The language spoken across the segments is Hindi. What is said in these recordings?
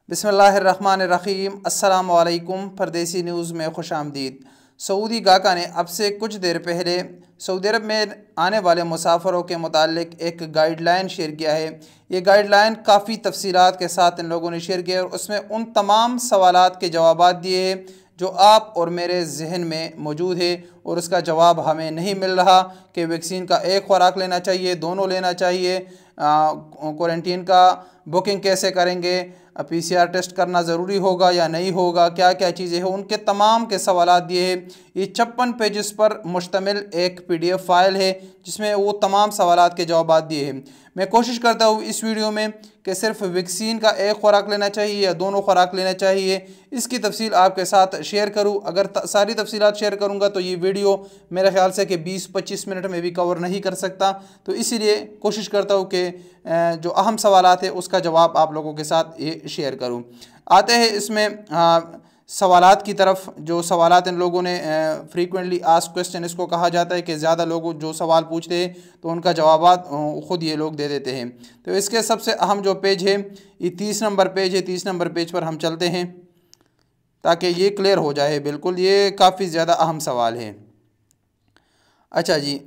बिस्मिल्लाहिर्रहमानिर्रहीम। अस्सलामु अलैकुम। परदेसी न्यूज़ में खुश आमदीद। सऊदी गाका ने अब से कुछ देर पहले सऊदी अरब में आने वाले मुसाफिरों के मुतालिक एक गाइडलाइन शेयर किया है। ये गाइडलाइन काफ़ी तफसीलात के साथ इन लोगों ने शेयर किया और उसमें उन तमाम सवालात के जवाबात दिए हैं जो आप और मेरे जहन में मौजूद है और उसका जवाब हमें नहीं मिल रहा कि वैक्सीन का एक खुराक लेना चाहिए, दोनों लेना चाहिए, क्वारंटीन का बुकिंग कैसे करेंगे, PCR टेस्ट करना ज़रूरी होगा या नहीं होगा, क्या क्या चीज़ें हैं, उनके तमाम के सवालात दिए हैं। ये 56 पेजेस पर मुश्तमिल एक PDF फ़ाइल है जिसमें वो तमाम सवालात के जवाब दिए हैं। मैं कोशिश करता हूँ इस वीडियो में कि सिर्फ वैक्सीन का एक खुराक लेना चाहिए या दोनों खुराक लेना चाहिए, इसकी तफसील आपके साथ शेयर करूँ। अगर सारी तफसीलात शेयर करूँगा तो ये वीडियो मेरे ख्याल से कि 20-25 मिनट में भी कवर नहीं कर सकता, तो इसीलिए कोशिश करता हूँ कि जो अहम सवालात है उसका जवाब आप लोगों के साथ ये शेयर करूँ। आते हैं इसमें सवालात की तरफ। जो सवालात इन लोगों ने फ्रीक्वेंटली आस्क्ड क्वेश्चन इसको कहा जाता है कि ज़्यादा लोग जो सवाल पूछते हैं तो उनका जवाबात ख़ुद ये लोग दे देते हैं। तो इसके सबसे अहम जो पेज है ये 30 नंबर पेज है। 30 नंबर पेज पर हम चलते हैं ताकि ये क्लियर हो जाए बिल्कुल। ये काफ़ी ज़्यादा अहम सवाल है। अच्छा जी,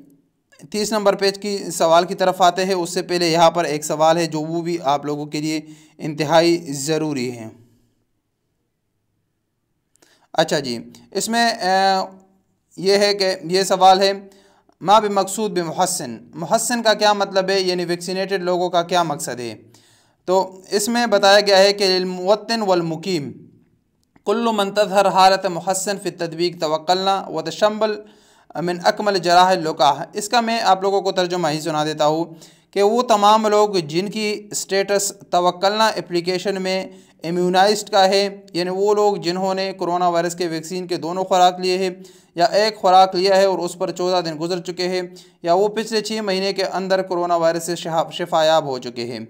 30 नंबर पेज की सवाल की तरफ आते हैं। उससे पहले यहाँ पर एक सवाल है जो वो भी आप लोगों के लिए इंतहाई ज़रूरी है। अच्छा जी, इसमें यह है कि ये सवाल है, मा बमक़सूद बमुहस्सिन, मुहस्सिन का क्या मतलब है, यानी वैक्सीनेटेड लोगों का क्या मकसद है। तो इसमें बताया गया है कि लिलमुवत्तिन वल मुकीम कुल्लु मन तज़हर हालत मुहस्सिन फ़ी तदवीक़ तवक्कलना व तशम्मल मिन अकमल जराह लुकाह। इसका मैं आप लोगों को तर्जुमा ही सुना देता हूँ कि वो तमाम लोग जिनकी स्टेटस तवक्कलना एप्लीकेशन में इम्यूनाइज्ड का है, यानी वो लोग जिन्होंने कोरोना वायरस के वैक्सीन के दोनों खुराक लिए हैं या एक खुराक लिया है और उस पर 14 दिन गुजर चुके हैं, या वो पिछले 6 महीने के अंदर कोरोना वायरस से शिफायाब हो चुके हैं।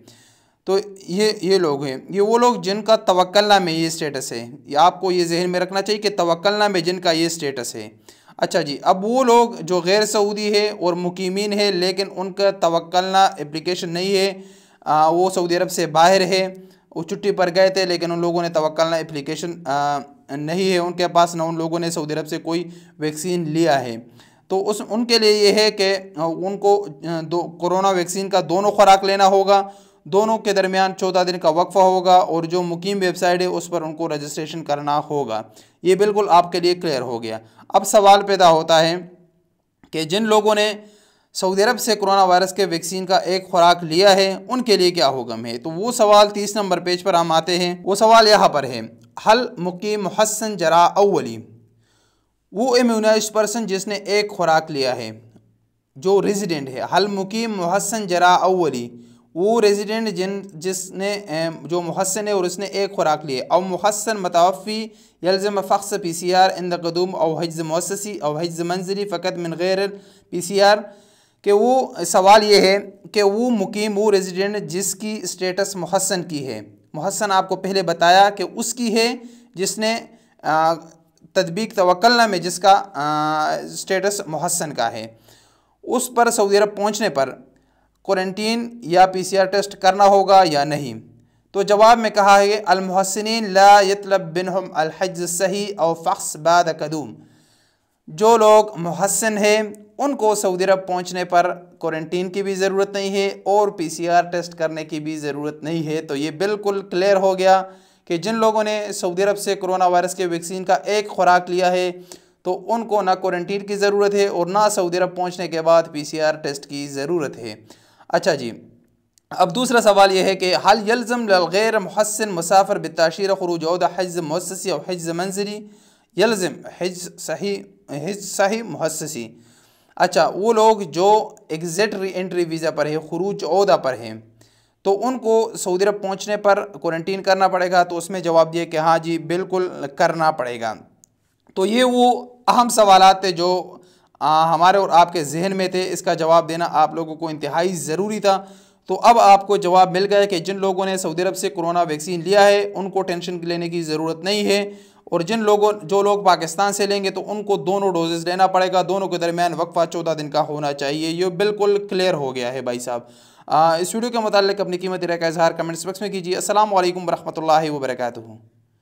तो ये लोग हैं, ये वो लोग जिनका तवक्कलना में ये स्टेटस है। ये आपको ये जहन में रखना चाहिए कि तवक्कलना में जिनका ये स्टेटस है। अच्छा जी, अब वो लोग जो गैर सऊदी है और मुकीमीन है लेकिन उनका तवक्कलना एप्लीकेशन नहीं है, वो सऊदी अरब से बाहर है, वो छुट्टी पर गए थे लेकिन उन लोगों ने तवक्कलना एप्लीकेशन नहीं है उनके पास, ना उन लोगों ने सऊदी अरब से कोई वैक्सीन लिया है। तो उनके लिए ये है कि उनको कोरोना वैक्सीन का दोनों खुराक लेना होगा, दोनों के दरमियान 14 दिन का वक्फ़ा होगा और जो मुकीम वेबसाइट है उस पर उनको रजिस्ट्रेशन करना होगा। ये बिल्कुल आपके लिए क्लियर हो गया। अब सवाल पैदा होता है कि जिन लोगों ने सऊदी अरब से कोरोना वायरस के वैक्सीन का एक खुराक लिया है उनके लिए क्या हुक्म है। तो वो सवाल 30 नंबर पेज पर हम आते हैं। वो सवाल यहाँ पर है, हल मुकीम मुहस्सिन जरा अव्वली, वो इम्यूनाइज्ड पर्सन जिसने एक खुराक लिया है, जो रेजिडेंट है। हल मुकीम मुहस्सिन जरा अव्वली, वो रेजिडेंट जिसने जो मुहस्सिन है और उसने एक खुराक ली है। और मुहस्सिन मतवफ़ी यल्ज़म फ़ख्स PCR इंद क़दूम और हज्ज़ मुअस्ससी और हज्ज़ मंज़िली फ़कत मिन गैर PCR, कि वो सवाल ये है कि वो मुकीम, वो रेजिडेंट जिसकी स्टेटस मुहस्सिन की है। मुहस्सिन आपको पहले बताया कि उसकी है जिसने तदबीक तवक्कलना में जिसका स्टेटस मुहस्सिन का है, उस पर सऊदी अरब पहुँचने पर क्वारंटीन या PCR टेस्ट करना होगा या नहीं। तो जवाब में कहा है अल मुहस्सिनीन ला यतलब बिनहुम अल हज्ज सही और फ़ख्स बाद कदूम, जो लोग मुहस्सिन हैं उनको सऊदी अरब पहुँचने पर क्वारंटीन की भी ज़रूरत नहीं है और PCR टेस्ट करने की भी ज़रूरत नहीं है। तो ये बिल्कुल क्लियर हो गया कि जिन लोगों ने सऊदी अरब से कोरोना वायरस के वैक्सीन का एक खुराक लिया है तो उनको ना क्वारंटीन की ज़रूरत है और ना सऊदी अरब पहुँचने के बाद PCR टेस्ट की ज़रूरत है। अच्छा जी, अब दूसरा सवाल यह है कि हल यल्ज़म गैर मुहस्सिन मुसाफिर बिताशीर खुरूज औदा हज्ज़ मुअस्ससी और हज्ज़ मंज़िली यल्ज़म हज्ज़ सही मुअस्ससी। अच्छा, वो लोग जो एग्ज़िट री एंट्री वीज़ा पर है, खुरूज औदा पर हैं, तो उनको सऊदी अरब पहुँचने पर क्वारंटीन करना पड़ेगा। तो उसमें जवाब दिया कि हाँ जी बिल्कुल करना पड़ेगा। तो ये वो अहम सवालात थे जो हमारे और आपके जहन में थे, इसका जवाब देना आप लोगों को इंतहाई ज़रूरी था। तो अब आपको जवाब मिल गया कि जिन लोगों ने सऊदी अरब से कोरोना वैक्सीन लिया है उनको टेंशन लेने की ज़रूरत नहीं है और जो लोग पाकिस्तान से लेंगे तो उनको दोनों डोजेज़ लेना पड़ेगा, दोनों के दरमियान वक्फा 14 दिन का होना चाहिए। ये बिल्कुल क्लियर हो गया है भाई साहब। इस वीडियो के मुताल्लिक अपनी कीमती राय का इजहार कमेंट्स बॉक्स में कीजिए। अस्सलाम वालेकुम रहमतुल्लाहि व बरकातुहू।